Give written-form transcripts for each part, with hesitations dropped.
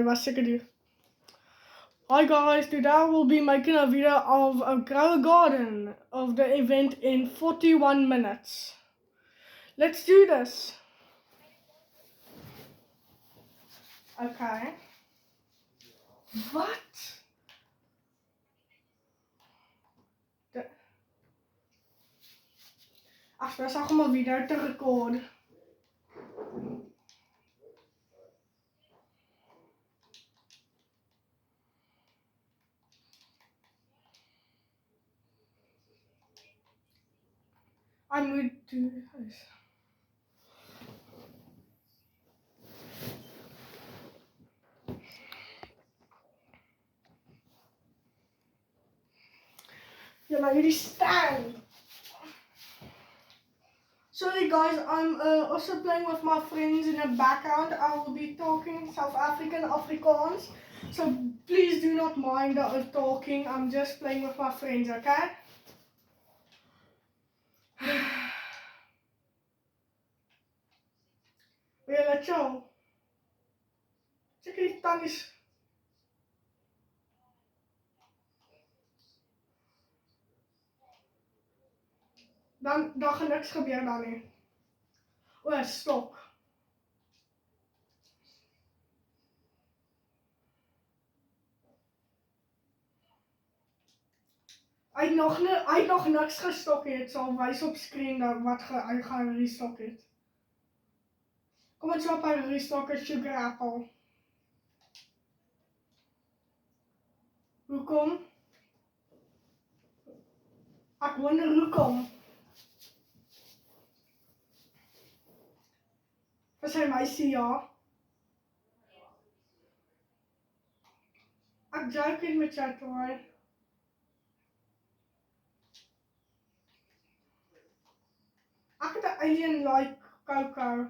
was seker die. Hi guys, today I will be making a video of Grow a Garden of the event in 41 minutes. Let's do this. Okay. Wat? Ach, dat is allemaal video te record. I moet do this. Julle hierdie stand. Sorry guys, I'm also playing with my friends in the background. I will be talking South African Afrikaans. So please do not mind the talking. I'm just playing with my friends, okay? Wil jy laat chill? Seker die tannies. Dan gaan niks gebeur dan nie. O, stop. Hy het nog niks gestok het. Sal wys op skerm dan wat hy gaan restok het. Kom ons swap hy restok 'n sugar apple. Hoekom? Ek wonder hoekom. Was hy meisie ja? Ek joke in met jou toe. Ek het 'n alien like Coco.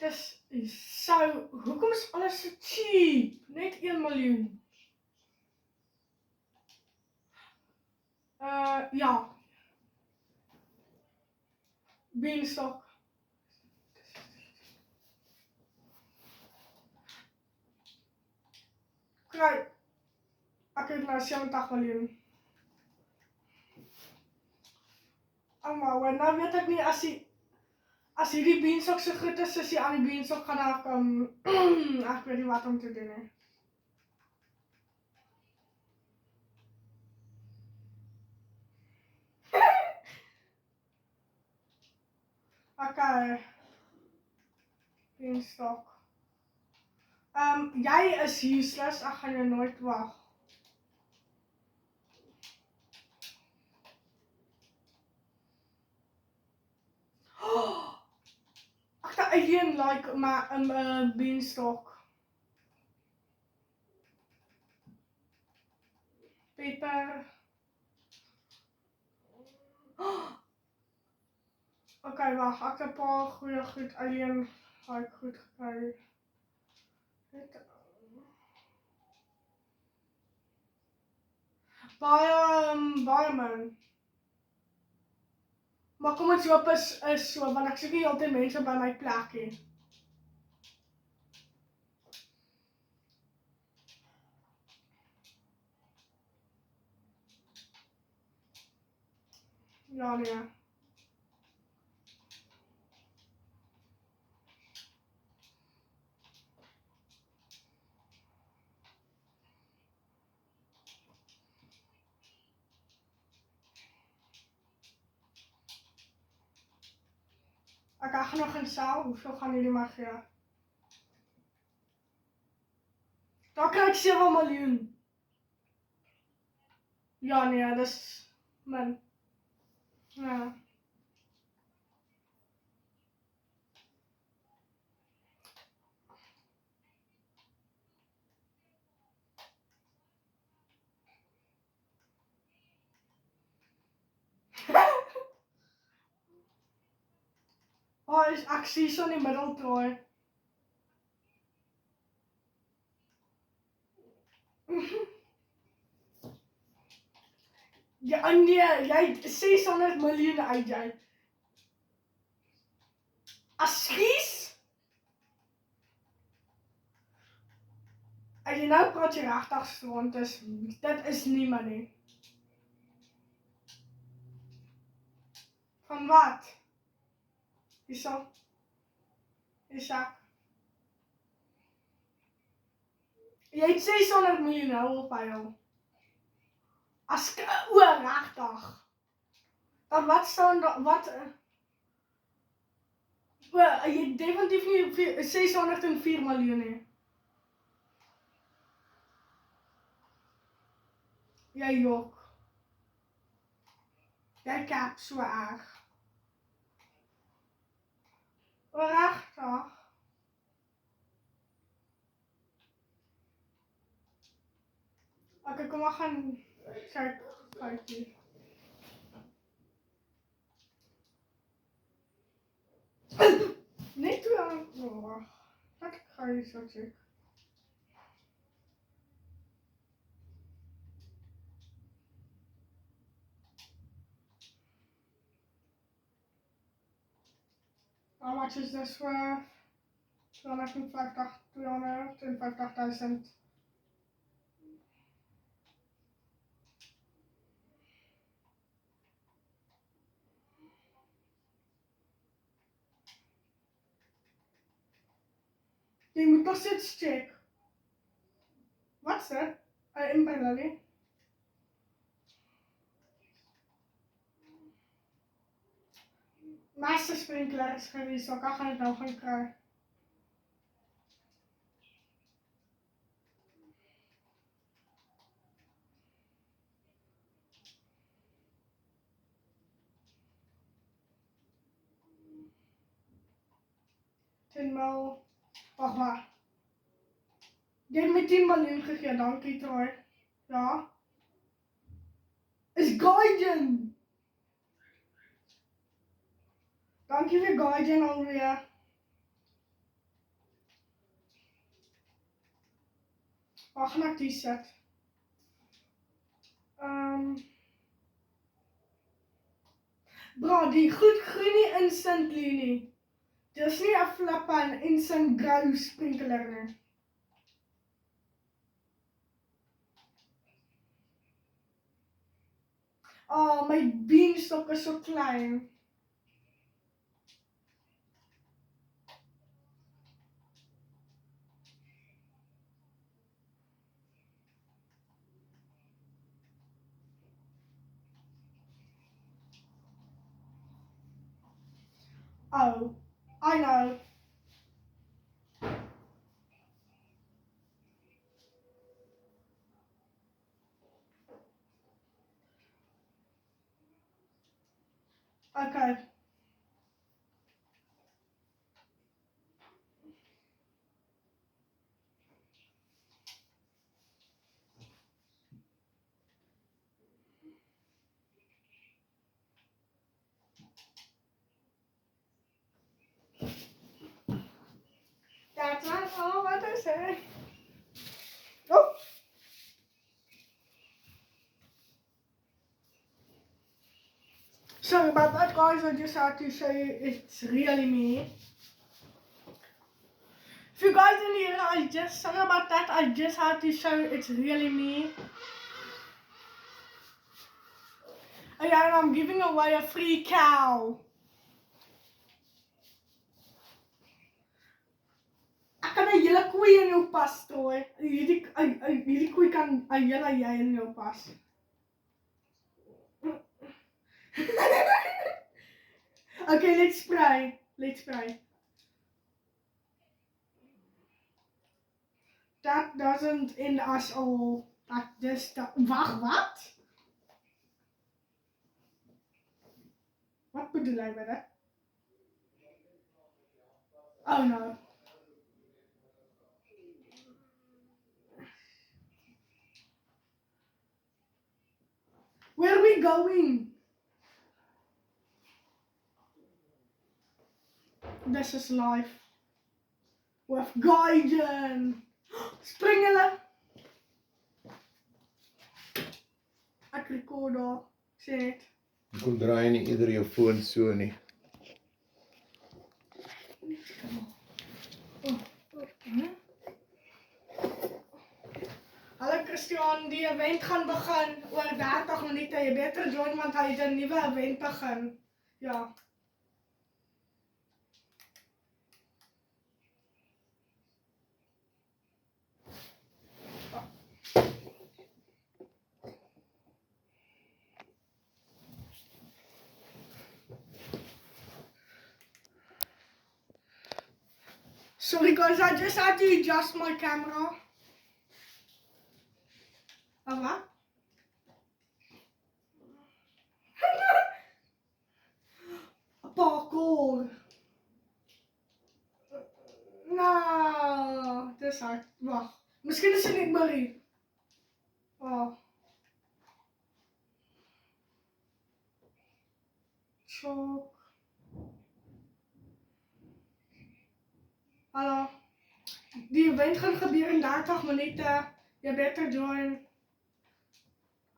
Dis so, hoekom is alles so cheap? Net 1 miljoen. Ja. Beanstalk. Kry. Ek het nou 70 miljoen. Maar nou weet ek nie as hierdie beanstalk so goed is as die ander beanstalk gaan daar kom. Ek weet nie wat om te doen nie. Okay. Beanstalk. Jy is useless, ek gaan jou nooit wag. Ek het 'n alien like my beanstalk. Pepper. Okay, wag, ek het 'n paar goeie goed alien like goed gekry. Baie man. Maar kom ons hoop is so, want ek soek nie altyd mense by my plek nie. Ja, nee. Ek gaan nog in sel, hoeveel gaan jullie maar gee? Dan kry ek 7 miljoen. Ja, nee, dis min. Ja. Ek sien so in die middel draai. Ja, nee, jy het 600 miljoen AJ. Asgies? As jy nou praat jy regtig stront is, dit is nie maar nie. Van wat? Hierso. Isak. Jy het 600 miljoen hou op hy al. As regtig. Dan wat staan daar, wat? Jy het definitief nie 604 miljoen nie. Jy jok. Jy kap so erg. Regtig? Okay, kom maar gaan kyk foutjie. Net toe aan. Wag. Wat ga jy so check? How much is this worth? 250,000. Jy moet nog steeds check. Wat's dit? Imperlally. Master sprinkler is geweest, so ek gaan dit nou gaan kry. Wag waar. Jy het my 10 miljoen gegee, dankie Troy. Ja. Is Gaiden. Dankie vir Gaiden alweer. Wag net die set. Bro, die goed groenie instantly nie. Dis nie 'n flippan instant grow sprinkler nie. Oh, my beanstalk is so klein. Oh, I know. Okay. That's not all what I say. Oh. Sorry about that, guys. I just had to say it's really me. If you guys didn't hear, sorry about that. I just had to show it's really me. Oh yeah, and I'm giving away a free cow. Ek kan 'n hele koei in jou pas strooi. Hierdie koei kan 'n hele jy in jou pas. Okay, let's spray. That doesn't end us all. Wag, wat? Wat bedoel jy met dit? Oh no. Where are we going? This is life. With Gaiden. Spring hulle. recorder. Sê net. Kom draai nie ieder jou foon so nie. Hallo Christian, die event gaan begin oor 30 minute. Jy beter join want hy het 'n nuwe event begin. Ja. Sorry guys, I just had to adjust my camera. Wat? Parkour. Nou, dis hard. Wag. Miskien is dit net Marie. Oh. Shock. Hallo. Die event gaan gebeur in 30 minute. Jy beter join.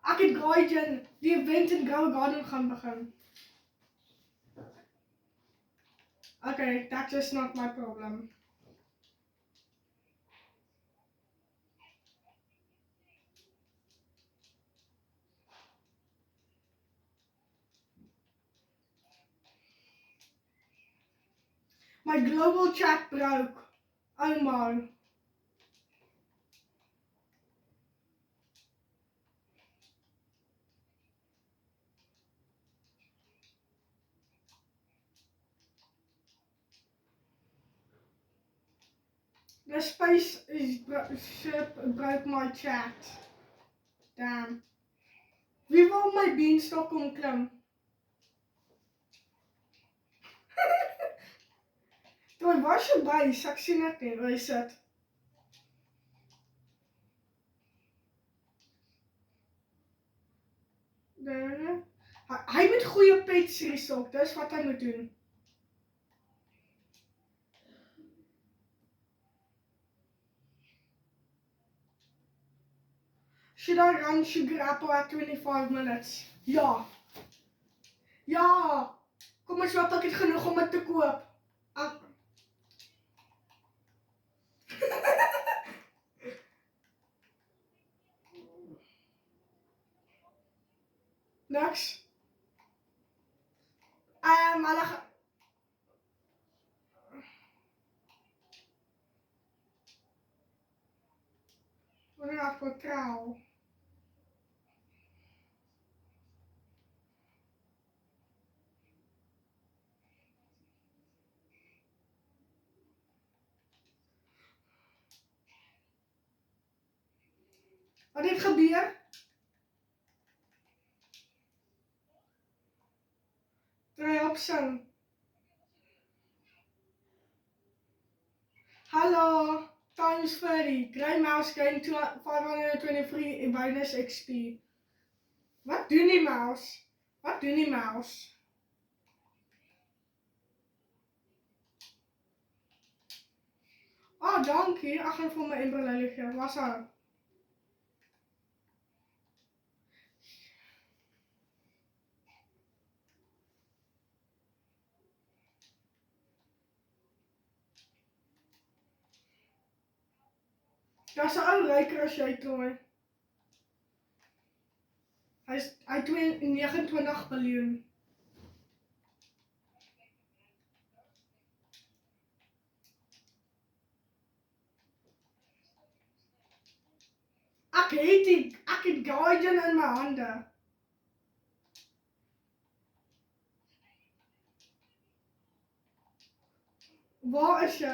Ek het Gaiden. Die event in Go Garden gaan begin. Okay, that is not my problem. My global chat broke. Oh man. The space is broke my chat. Damn. Wie wil my beanstalk kom klim? Toe was jy by, ek sien dit nie, waar hy sit. Hy moet goeie pets hierso, dis wat hy moet doen. Should I run Sugar Apple at 25 minutes? Ja. Ja. Kom ons hoop ek het genoeg om dit te koop. Niks. Hulle Wat is dat voor trouw? Wat het gebeur? Draai op sing. Hallo, times 30. Grey mouse gain 523 bonus XP. Wat doen die mouse? Wat doen die mouse? Oh, dankie. Ek gaan vir my Ember gee. Was haar. Daar's 'n ou ryker as jy trooi. Hy 29 biljoen. Ek het Guardian in my hande. Waar is jy?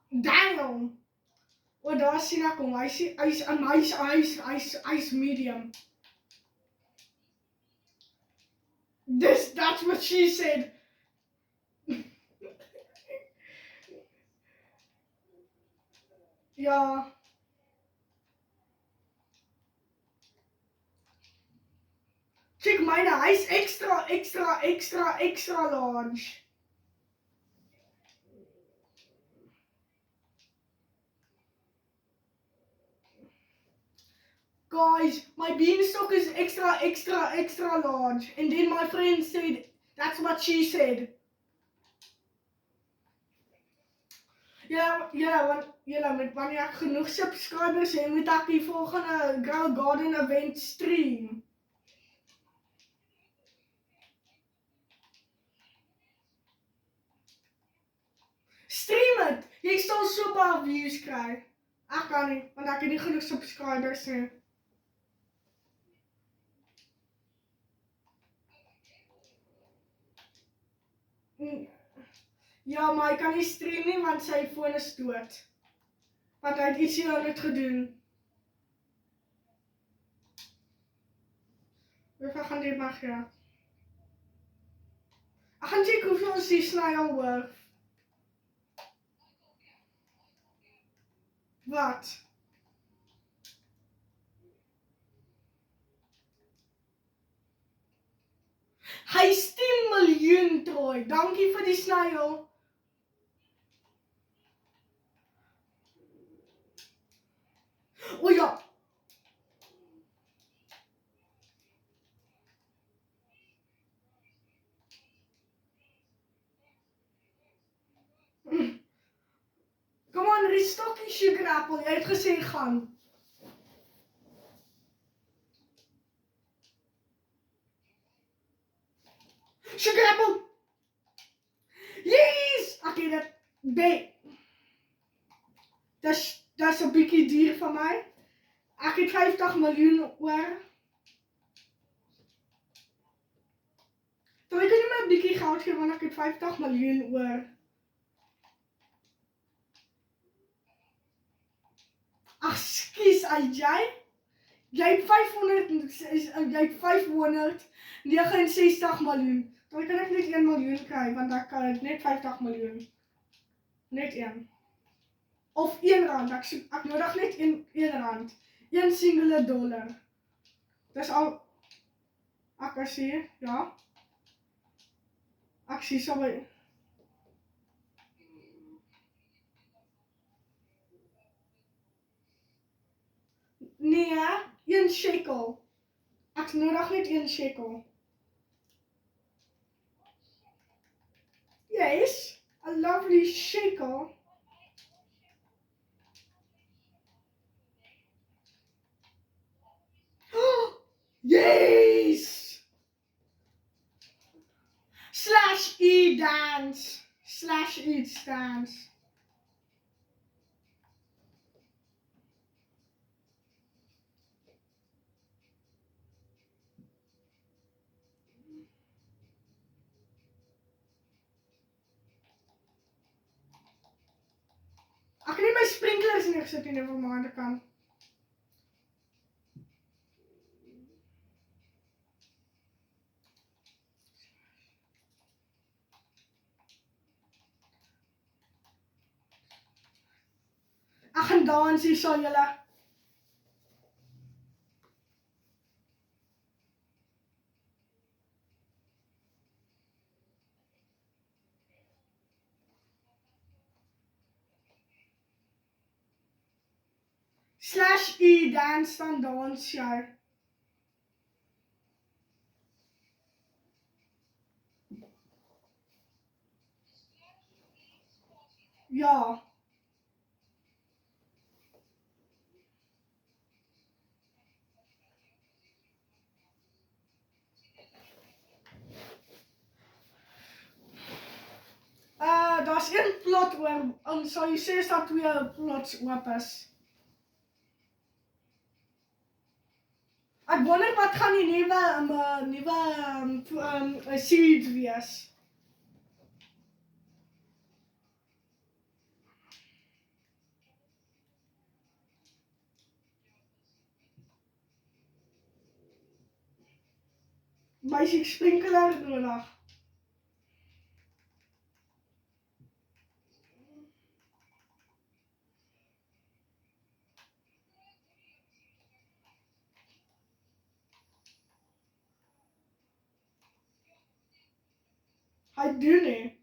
Damn! O, daar sien ek hom. Hy's medium. That's what she said. Ja. Check myne, hy's extra large. Guys, my beanstalk is extra large. And then my friend said, that's what she said. Met wanneer ek genoeg subscribers het, moet ek die volgende Grow Garden event stream. Stream het! Jy sal so baie views kry. Ek kan nie, want ek het nie genoeg subscribers nie. Ja, maar hy kan nie stream nie, want sy foon is dood. Want hy het iets hier aan het gedoen. Hoeveel gaan dit mag, ja? Ek gaan check hoeveel ons die sny al hoor. Wat? Hy is 10 miljoen, Troy. Dankie vir die snyel. O ja. Come on, restockie sugar apple. Jy het gesê gaan. Sugar apple. Yes! Ek het dit. Dis 'n bietjie duur vir my. Ek het 50 miljoen oor. Dan kan jy my 'n bietjie geld gee want ek het 50 miljoen oor. Ag, skus, jy? Jy het 569 miljoen. Dan kan ek net 1 miljoen kry want ek kan net 50 miljoen. Net 1. Of 1 rand. Ek nodig net 1 rand. 1 single dollar. Dis al. Ek sê, ja. Ek sê so by. Nee, 1 shekel. Ek nodig net 1 shekel. Yes, a lovely shekel. Yes! /e dance. /e dance. Ek het nie my sprinklers neergesit nie vir my kan. Ek gaan dans hier sal julle. /e dance dan dans jy. Ja. Daar's 1 plot oor, en sal jy sê dat 2 plots oop is. Ek wonder wat gaan die nuwe seed wees. Basic sprinkler nodig. Hy doen nie.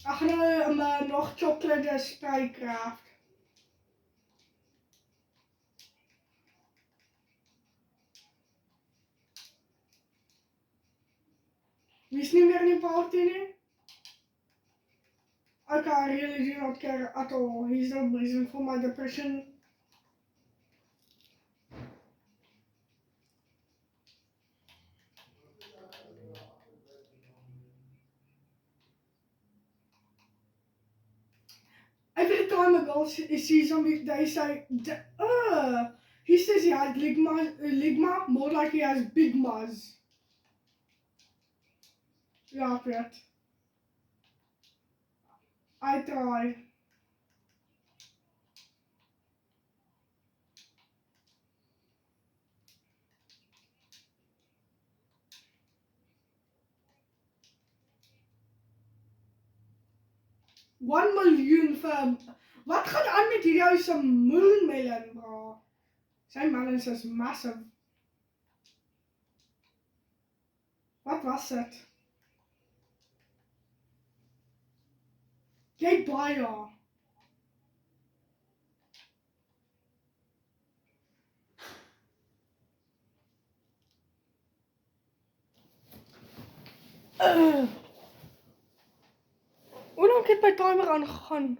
Ek gaan nou nog chocolate spray craft. Wie's nie meer in die party nie? Okay, I really do not care at all. He's the reason for my depression. Every time a girl sees something, they say, he says he has ligma, more like he has big muzz. Ja, ek weet. I try. $1 miljoen vir... Wat gaan aan met hierdie ou se moonmelon, bro? Sy melons is massive. Wat was dit? Jy baie. Hoe lank het my timer aangegaan?